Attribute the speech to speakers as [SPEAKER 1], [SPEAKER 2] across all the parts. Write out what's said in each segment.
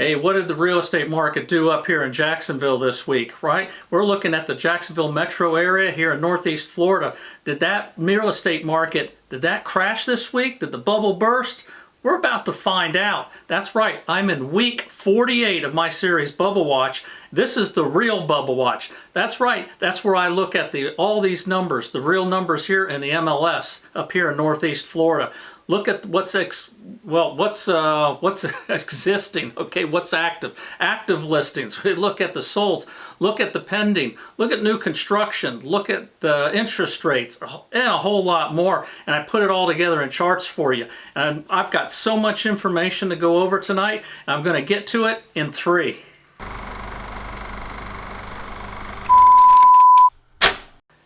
[SPEAKER 1] Hey, what did the real estate market do up here in Jacksonville this week, right? We're looking at the Jacksonville metro area here in Northeast Florida. Did that real estate market, did that crash this week? Did the bubble burst? We're about to find out. That's right, I'm in week 48 of my series Bubble Watch. This is the real Bubble Watch. That's right, that's where I look at all these numbers, the real numbers here in the MLS up here in Northeast Florida. Look at what's existing, okay, what's active listings. We look at the solds, look at the pending, look at new construction, look at the interest rates, and a whole lot more. And I put it all together in charts for you. And I've got so much information to go over tonight, and I'm going to get to it in 3.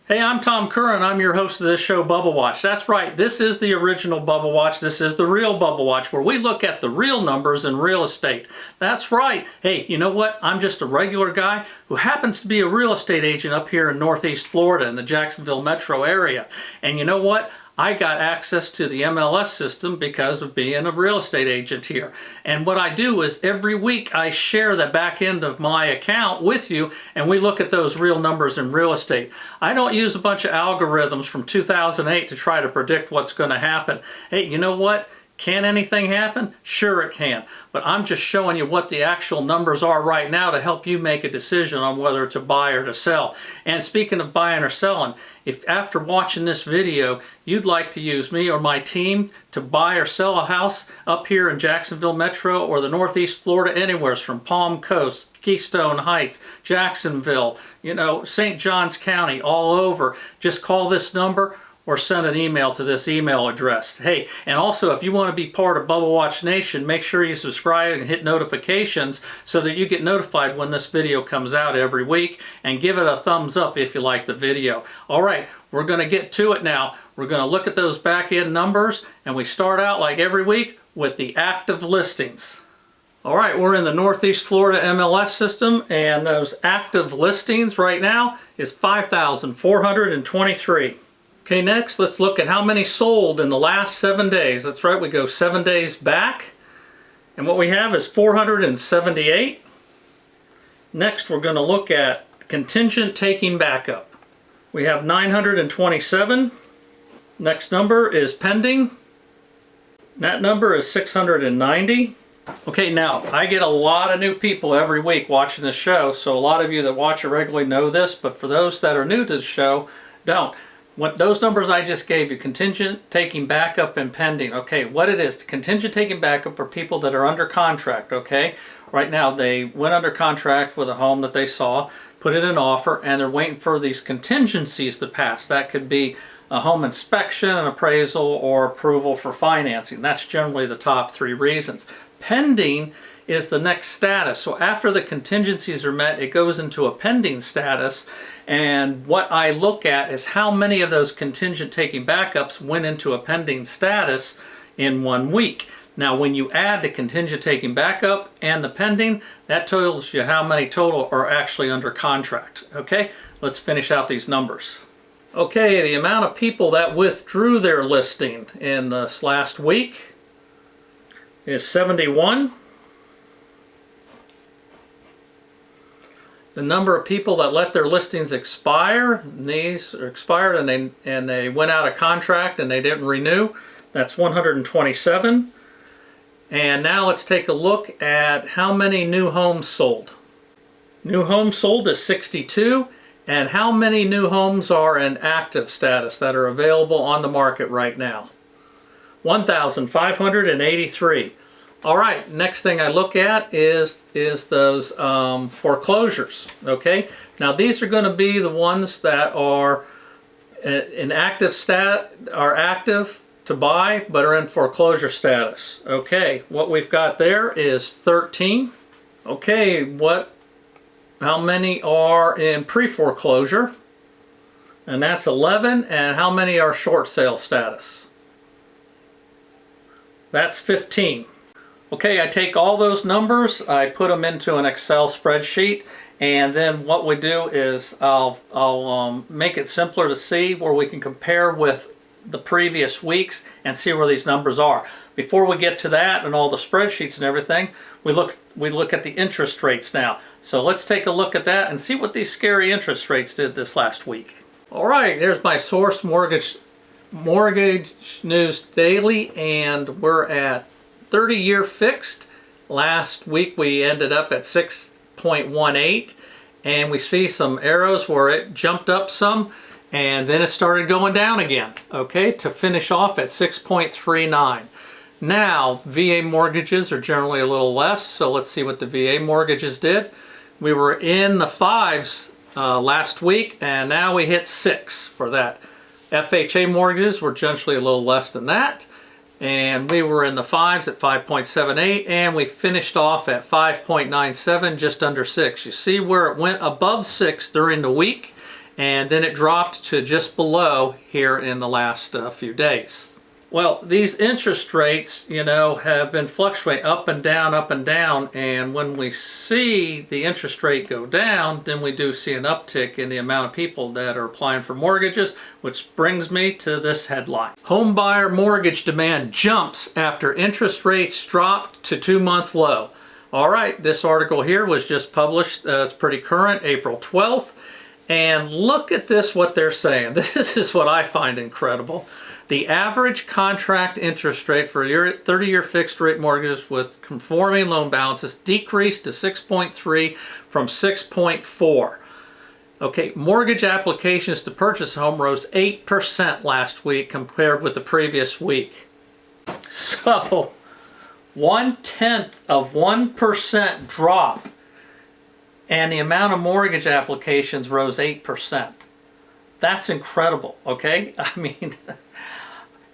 [SPEAKER 1] Hey, I'm Tom Kerr, and I'm your host of this show, Bubble Watch. That's right, this is the original Bubble Watch. This is the real Bubble Watch, where we look at the real numbers in real estate. That's right. Hey, you know what? I'm just a regular guy who happens to be a real estate agent up here in Northeast Florida in the Jacksonville metro area. And you know what? I got access to the MLS system because of being a real estate agent here. And what I do is every week I share the back end of my account with you, and we look at those real numbers in real estate. I don't use a bunch of algorithms from 2008 to try to predict what's going to happen. Hey, you know what? Can anything happen? Sure it can. But I'm just showing you what the actual numbers are right now to help you make a decision on whether to buy or to sell. And speaking of buying or selling, if after watching this video you'd like to use me or my team to buy or sell a house up here in Jacksonville Metro or the Northeast Florida, anywhere from Palm Coast, Keystone Heights, Jacksonville, St. Johns County, all over, just call this number or send an email to this email address. Hey, and also if you want to be part of Bubble Watch Nation, make sure you subscribe and hit notifications so that you get notified when this video comes out every week, and give it a thumbs up if you like the video. All right, we're going to get to it now. We're going to look at those back end numbers, and we start out like every week with the active listings. All right, we're in the Northeast Florida MLS system, and those active listings right now is 5,423. Okay, next let's look at how many sold in the last 7 days. That's right, we go 7 days back. And what we have is 478. Next we're going to look at contingent taking backup. We have 927. Next number is pending. That number is 690. Okay, now I get a lot of new people every week watching this show, so a lot of you that watch it regularly know this, but for those that are new to the show, don't. What those numbers I just gave you, contingent, taking backup, and pending. Okay, what it is, contingent taking backup are people that are under contract, okay? Right now they went under contract with a home that they saw, put in an offer, and they're waiting for these contingencies to pass. That could be a home inspection, an appraisal, or approval for financing. That's generally the top 3 reasons. Pending is the next status. So after the contingencies are met, it goes into a pending status. And what I look at is how many of those contingent taking backups went into a pending status in 1 week. Now when you add the contingent taking backup and the pending, that tells you how many total are actually under contract. Okay, let's finish out these numbers. Okay, the amount of people that withdrew their listing in this last week is 71. The number of people that let their listings expire, these are expired and they went out of contract and they didn't renew, that's 127. And now let's take a look at how many new homes sold. New homes sold is 62, and how many new homes are in active status that are available on the market right now? 1,583. All right, next thing I look at is those foreclosures, okay? Now these are going to be the ones that are in active to buy but are in foreclosure status. Okay, what we've got there is 13. Okay, how many are in pre-foreclosure? And that's 11. And how many are short sale status? That's 15. Okay, I take all those numbers, I put them into an Excel spreadsheet, and then what we do is I'll make it simpler to see, where we can compare with the previous weeks and see where these numbers are. before we get to that and all the spreadsheets and everything, we look at the interest rates now. So let's take a look at that and see what these scary interest rates did this last week. All right, there's my source, Mortgage News Daily, and we're at 30-year fixed. Last week we ended up at 6.18, and we see some arrows where it jumped up some and then it started going down again, okay, to finish off at 6.39. Now, VA mortgages are generally a little less, so let's see what the VA mortgages did. We were in the fives last week, and now we hit 6 for that. FHA mortgages were generally a little less than that, and we were in the fives at 5.78, and we finished off at 5.97, just under 6. You see where it went above 6 during the week, and then it dropped to just below here in the last few days. Well, these interest rates, you know, have been fluctuating up and down, and when we see the interest rate go down, then we do see an uptick in the amount of people that are applying for mortgages, which brings me to this headline. Home buyer mortgage demand jumps after interest rates dropped to 2-month low. All right, this article here was just published, it's pretty current, April 12th, and look at this, what they're saying. This is what I find incredible. The average contract interest rate for 30-year fixed rate mortgages with conforming loan balances decreased to 6.3 from 6.4. Okay, mortgage applications to purchase a home rose 8% last week compared with the previous week. So, 0.1% drop, and the amount of mortgage applications rose 8%. That's incredible, okay? I mean,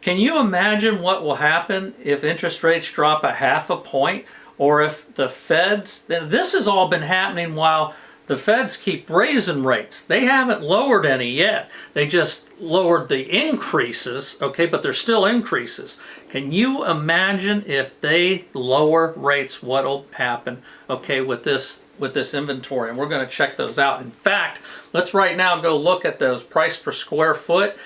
[SPEAKER 1] can you imagine what will happen if interest rates drop 0.5 point, or if the feds, this has all been happening while the feds keep raising rates. They haven't lowered any yet. They just lowered the increases, okay, but they're still increases. Can you imagine if they lower rates, what'll happen, okay, with this inventory? And we're going to check those out. In fact, let's right now go look at those price per square foot.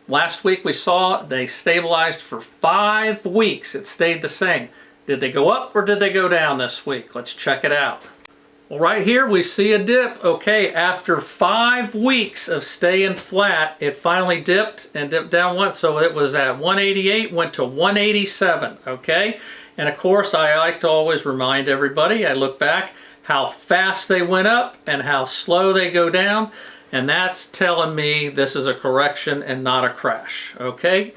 [SPEAKER 1] Last week we saw they stabilized for 5 weeks. It stayed the same. Did they go up or did they go down this week? Let's check it out. Well, right here we see a dip. Okay, after 5 weeks of staying flat, it finally dipped and dipped down once. So it was at 188, went to 187, okay? And of course, I like to always remind everybody, I look back how fast they went up and how slow they go down. And that's telling me this is a correction and not a crash, okay?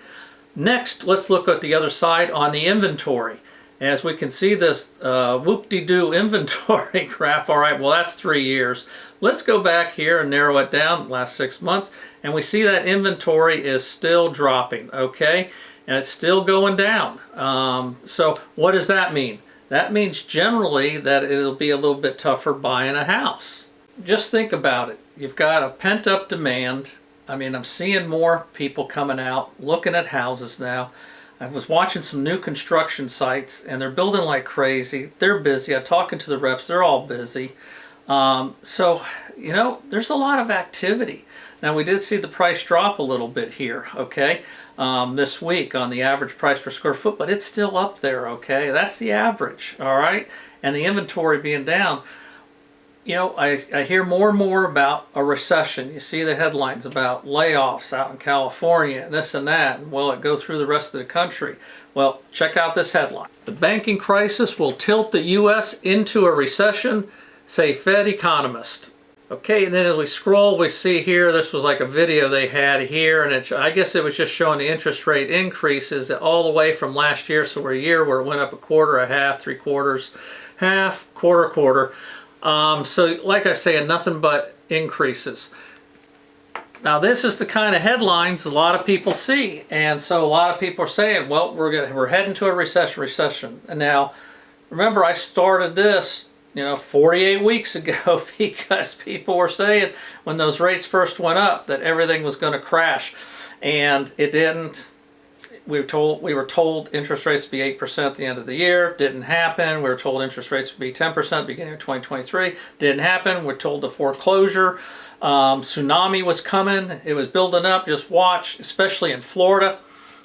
[SPEAKER 1] Next, let's look at the other side on the inventory. As we can see this whoop-de-doo inventory graph, all right, well that's 3 years. Let's go back here and narrow it down the last 6 months, and we see that inventory is still dropping, okay? And it's still going down. So what does that mean? That means generally that it'll be a little bit tougher buying a house. Just think about it. You've got a pent-up demand. I mean, I'm seeing more people coming out, looking at houses now. I was watching some new construction sites, and they're building like crazy. They're busy. I'm talking to the reps. They're all busy. So, you know, there's a lot of activity. Now, we did see the price drop a little bit here, okay, this week on the average price per square foot, but it's still up there, okay? That's the average, all right? And the inventory being down. You know, I hear more and more about a recession. You see the headlines about layoffs out in California and this and that. And will it go through the rest of the country? Well, check out this headline. The banking crisis will tilt the U.S. into a recession, say Fed economist. Okay, and then as we scroll, we see here, this was like a video they had here, and I guess it was just showing the interest rate increases all the way from last year. So we're a year where it went up a quarter, a half, 3/4, half, quarter. So like I say, nothing but increases. Now this is the kind of headlines a lot of people see, and so a lot of people are saying, well, we're heading to a recession. And now, remember, I started this, you know, 48 weeks ago because people were saying when those rates first went up that everything was going to crash, and it didn't. We were told interest rates would be 8% at the end of the year. Didn't happen. We were told interest rates would be 10% beginning of 2023. Didn't happen. We're told the foreclosure tsunami was coming. It was building up. Just watch, especially in Florida.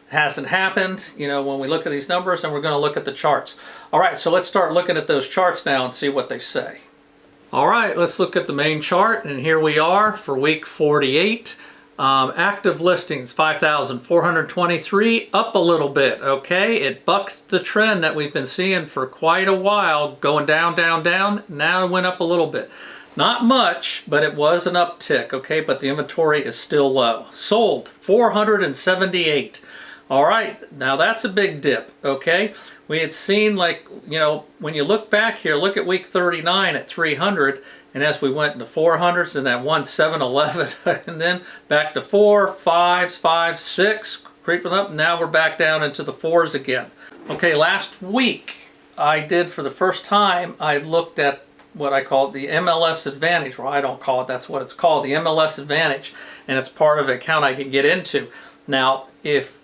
[SPEAKER 1] hasn't happened, you know, when we look at these numbers, and we're going to look at the charts. All right, so let's start looking at those charts now and see what they say. All right, let's look at the main chart, and here we are for week 48. Active listings, 5,423, up a little bit, okay? It bucked the trend that we've been seeing for quite a while, going down, down, down. Now it went up a little bit. Not much, but it was an uptick, okay? But the inventory is still low. Sold, 478. All right, now that's a big dip, okay? We had seen, like, you know, when you look back here, look at week 39 at 300, and as we went into 400s and that 1711, and then back to 4, 5s, 5, 6, creeping up. Now we're back down into the 4s again. Okay, last week I did, for the first time, I looked at what I call the MLS Advantage. Well, I don't call it, that's what it's called, the MLS Advantage, and it's part of an account I can get into. Now, if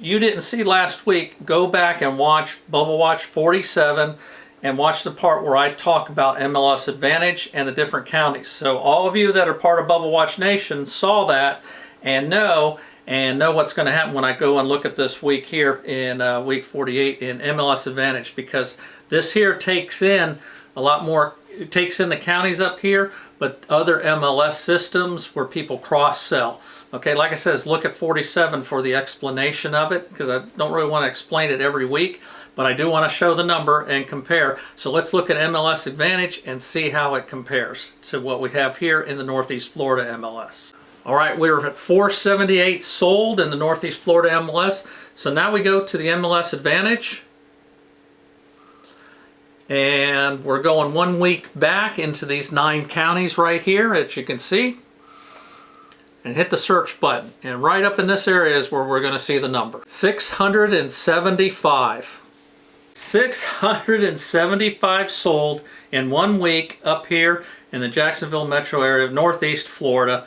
[SPEAKER 1] you didn't see last week, go back and watch Bubble Watch 47 and watch the part where I talk about MLS Advantage and the different counties. So all of you that are part of Bubble Watch Nation saw that and know what's going to happen when I go and look at this week here in week 48 in MLS Advantage, because this here takes in a lot more. It takes in the counties up here, but other MLS systems where people cross-sell. Okay, like I said, look at 47 for the explanation of it, because I don't really want to explain it every week, but I do want to show the number and compare. So let's look at MLS Advantage and see how it compares to what we have here in the Northeast Florida MLS. All right, we're at 478 sold in the Northeast Florida MLS. So now we go to the MLS Advantage. And we're going 1 week back into these 9 counties right here, as you can see. And hit the search button. And right up in this area is where we're going to see the number. 675. 675 sold in 1 week up here in the Jacksonville metro area of Northeast Florida.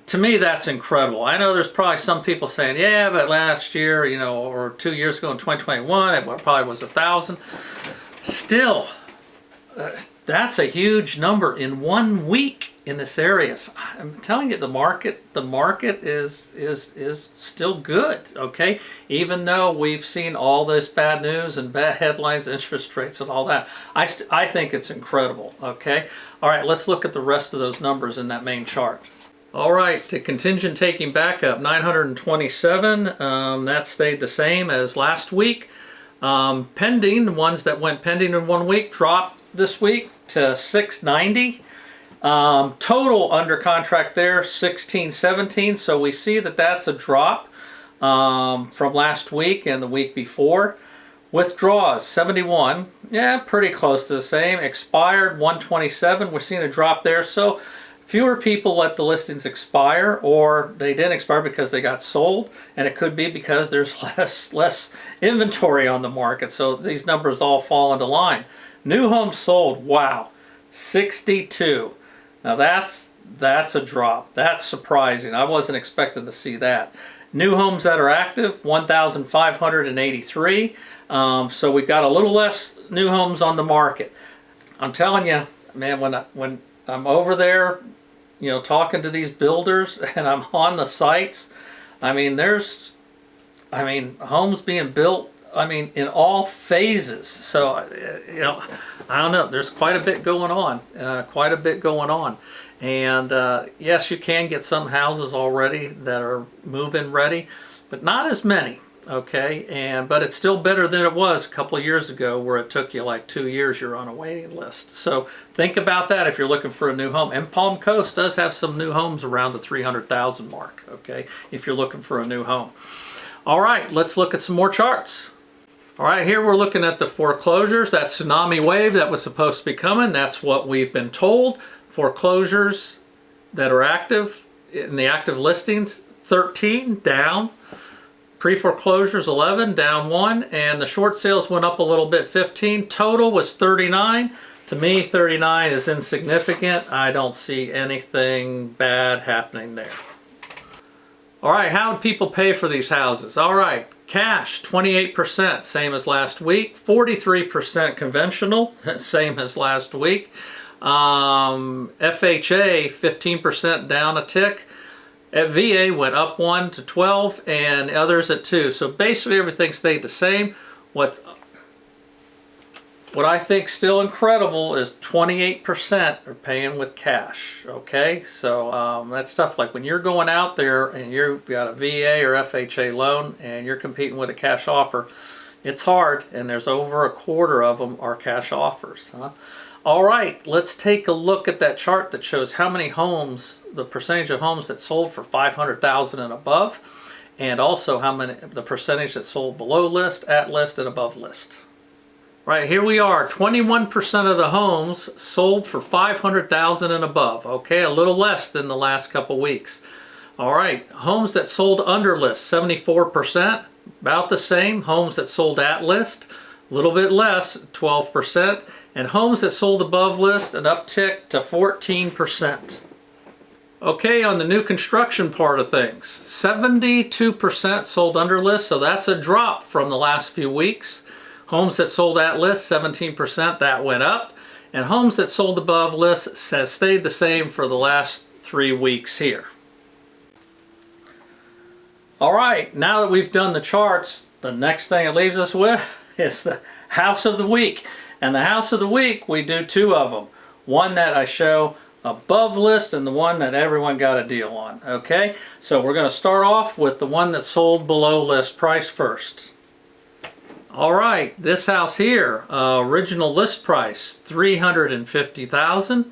[SPEAKER 1] To me, that's incredible. I know there's probably some people saying, yeah, but last year, you know, or 2 years ago in 2021, it probably was 1,000. Still, that's a huge number in 1 week in this area. So I'm telling you, the market is still good, okay? Even though we've seen all this bad news and bad headlines, interest rates and all that, I think it's incredible, okay? All right, let's look at the rest of those numbers in that main chart. All right, the contingent taking back up, 927, that stayed the same as last week. Pending, the ones that went pending in 1 week dropped this week to 690. Total under contract there, 1617. So we see that that's a drop from last week and the week before. Withdraws, 71. Yeah, pretty close to the same. Expired, 127. We're seeing a drop there. So fewer people let the listings expire, or they didn't expire because they got sold, and it could be because there's less inventory on the market. So these numbers all fall into line. New homes sold, wow, 62. Now that's a drop. That's surprising. I wasn't expecting to see that. New homes that are active, 1,583. So we've got a little less new homes on the market. I'm telling you, man, when I'm over there, you know, talking to these builders and I'm on the sites, I mean, homes being built, I mean, in all phases. So, you know, I don't know, there's quite a bit going on, And yes, you can get some houses already that are move-in ready, but not as many. Okay, but it's still better than it was a couple of years ago, where it took you like 2 years, you're on a waiting list. So think about that if you're looking for a new home. And Palm Coast does have some new homes around the 300,000 mark, okay, if you're looking for a new home. All right, let's look at some more charts. All right, here we're looking at the foreclosures. That tsunami wave that was supposed to be coming, that's what we've been told. Foreclosures that are active, in the active listings, 13, down. Pre-foreclosures 11, down 1, and the short sales went up a little bit, 15. Total was 39. To me, 39 is insignificant. I don't see anything bad happening there. All right, how do people pay for these houses? All right, cash, 28%, same as last week. 43% conventional, same as last week. FHA, 15% down a tick. At VA went up 1 to 12 and others at 2. So basically everything stayed the same. What I think still incredible is 28% are paying with cash. Okay, so that's tough. Like when you're going out there and you've got a VA or FHA loan and you're competing with a cash offer, it's hard, and there's over a quarter of them are cash offers. All right, let's take a look at that chart that shows how many homes, the percentage of homes that sold for $500,000 and above, and also the percentage that sold below list, at list, and above list. Right, here we are, 21% of the homes sold for $500,000 and above. Okay, a little less than the last couple weeks. All right, homes that sold under list, 74%, about the same. Homes that sold at list, a little bit less, 12%. And homes that sold above list, an uptick to 14%. Okay, on the new construction part of things, 72% sold under list, so that's a drop from the last few weeks. Homes that sold at list, 17%, that went up. And homes that sold above list has stayed the same for the last 3 weeks here. All right, now that we've done the charts, the next thing it leaves us with is the house of the week. And the house of the week, we do 2 of them. One that I show above list and the one that everyone got a deal on. Okay, so we're going to start off with the one that sold below list price first. All right, this house here, original list price, $350,000.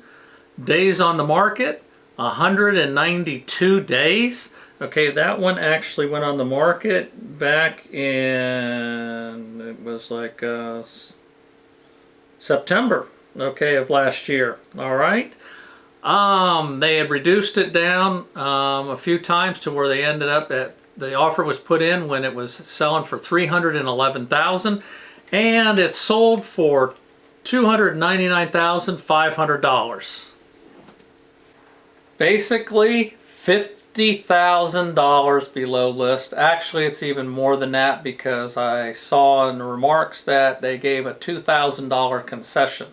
[SPEAKER 1] Days on the market, 192 days. Okay, that one actually went on the market back in, it was like September, okay, of last year. All right. They had reduced it down a few times to where they ended up at, the offer was put in when it was selling for $311,000, and it sold for $299,500. Basically $50,000 below list. Actually, it's even more than that because I saw in the remarks that they gave a $2,000 concession.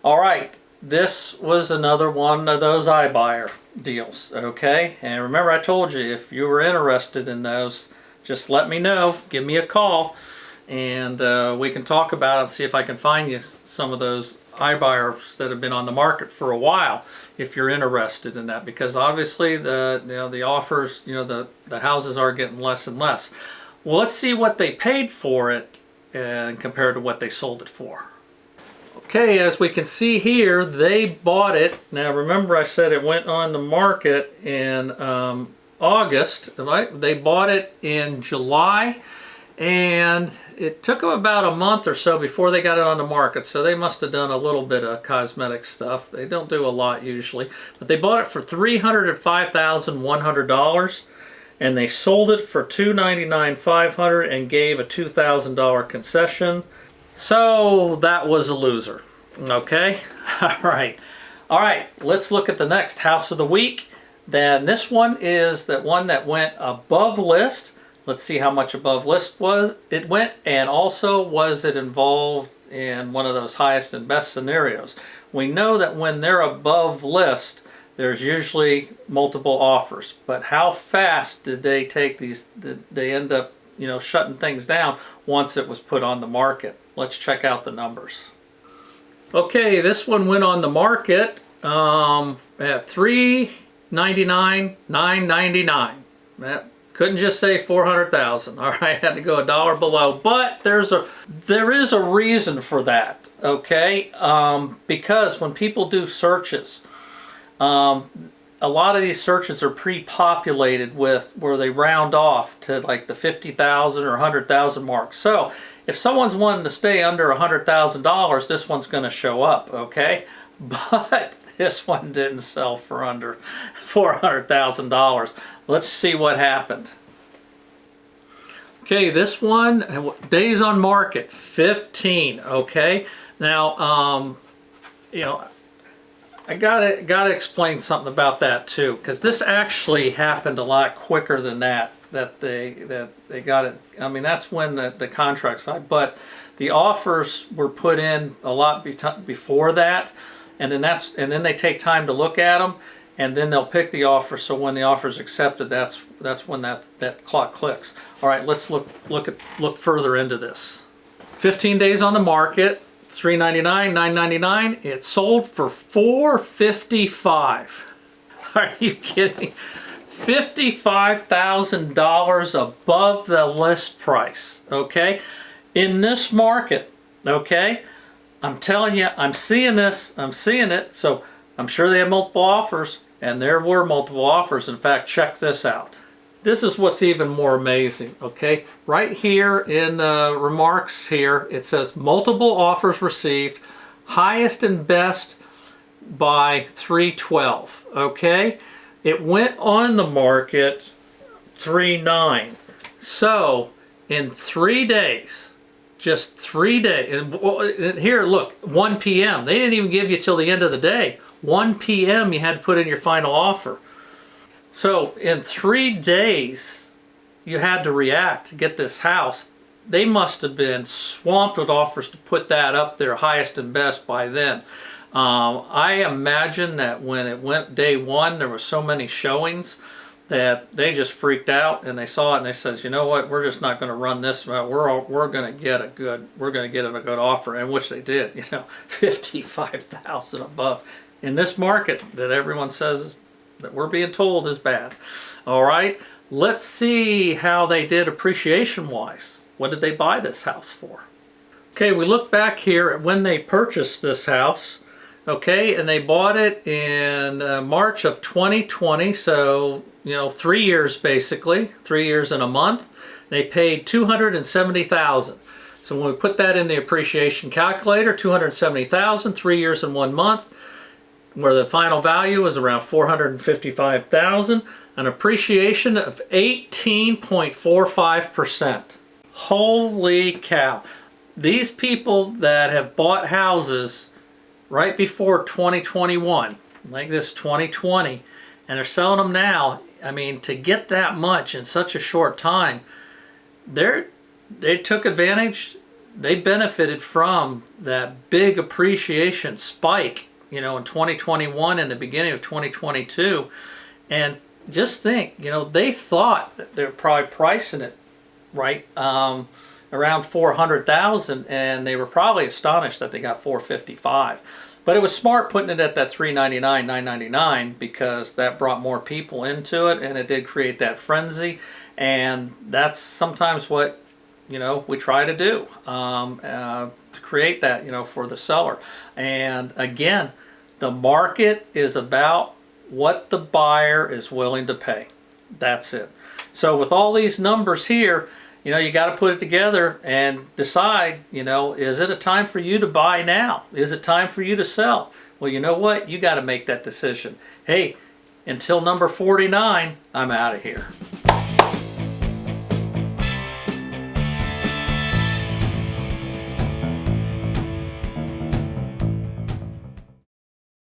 [SPEAKER 1] All right, this was another one of those iBuyer deals, okay? And remember, I told you, if you were interested in those, just let me know, give me a call, and we can talk about it and see if I can find you some of those iBuyers that have been on the market for a while, if you're interested in that, because obviously the offers, the houses are getting less and less. Well, let's see what they paid for it compared to what they sold it for. Okay, as we can see here, they bought it. Now remember, I said it went on the market in August, right? They bought it in July, and it took them about a month or so before they got it on the market, so they must have done a little bit of cosmetic stuff. They don't do a lot usually, but they bought it for $305,100, and they sold it for $299,500 and gave a $2,000 concession. So that was a loser. Okay, all right, let's look at the next house of the week. Then this one is that one that went above list. Let's see how much above list it went, and also was it involved in one of those highest and best scenarios. We know that when they're above list, there's usually multiple offers, but how fast did they take these? Did they end up shutting things down once it was put on the market? Let's check out the numbers. Okay, this one went on the market at $399,999. That couldn't just say $400,000. All right, had to go a dollar below, but there is a reason for that. Okay, because when people do searches, a lot of these searches are pre-populated with where they round off to like the 50,000 or 100,000 mark. So if someone's wanting to stay under $100,000, this one's going to show up, okay? But this one didn't sell for under $400,000. Let's see what happened. Okay, this one, days on market, 15, okay? Now, I gotta explain something about that too, because this actually happened a lot quicker than that they got it. I mean, that's when the contract side, but the offers were put in a lot before that, and then they take time to look at them. and then they'll pick the offer. So when the offer is accepted, that's when that clock clicks. All right, let's look further into this. 15 days on the market, $399, $999. It sold for $455. Are you kidding? $55,000 above the list price. Okay, in this market. Okay, I'm telling you, I'm seeing this. I'm seeing it. So I'm sure they have multiple offers, and there were multiple offers. In fact, check this out. This is what's even more amazing, okay? Right here in the remarks here, it says multiple offers received, highest and best by 312, okay? It went on the market 3.9. So in 3 days, just 3 days, and here, look, 1 p.m. They didn't even give you till the end of the day. 1 p.m. you had to put in your final offer. So in 3 days, you had to react to get this house. They must have been swamped with offers to put that up there, highest and best by then. I imagine that when it went day one, there were so many showings that they just freaked out, and they saw it and they said, you know what, we're just not going to run this. We're going to get a good offer, and which they did. 55,000 above in this market that everyone says that we're being told is bad. All right, let's see how they did appreciation wise. What did they buy this house for? Okay, we look back here at when they purchased this house. Okay, and they bought it in March of 2020, so 3 years basically, 3 years and a month. They paid $270,000. So when we put that in the appreciation calculator, $270,000, 3 years and 1 month, where the final value was around $455,000, an appreciation of 18.45%. Holy cow. These people that have bought houses right before 2021, like this 2020, and they're selling them now, I mean, to get that much in such a short time, they took advantage, they benefited from that big appreciation spike in 2021 and the beginning of 2022. And just think, they thought that they're probably pricing it right around 400,000, and they were probably astonished that they got 455. But it was smart putting it at that 399, 999, because that brought more people into it, and it did create that frenzy. And that's sometimes what we try to do to create that for the seller. And again, the market is about what the buyer is willing to pay. That's it. So with all these numbers here, you got to put it together and decide, is it a time for you to buy now? Is it time for you to sell? Well, you know what? You got to make that decision. Hey, until number 49, I'm out of here.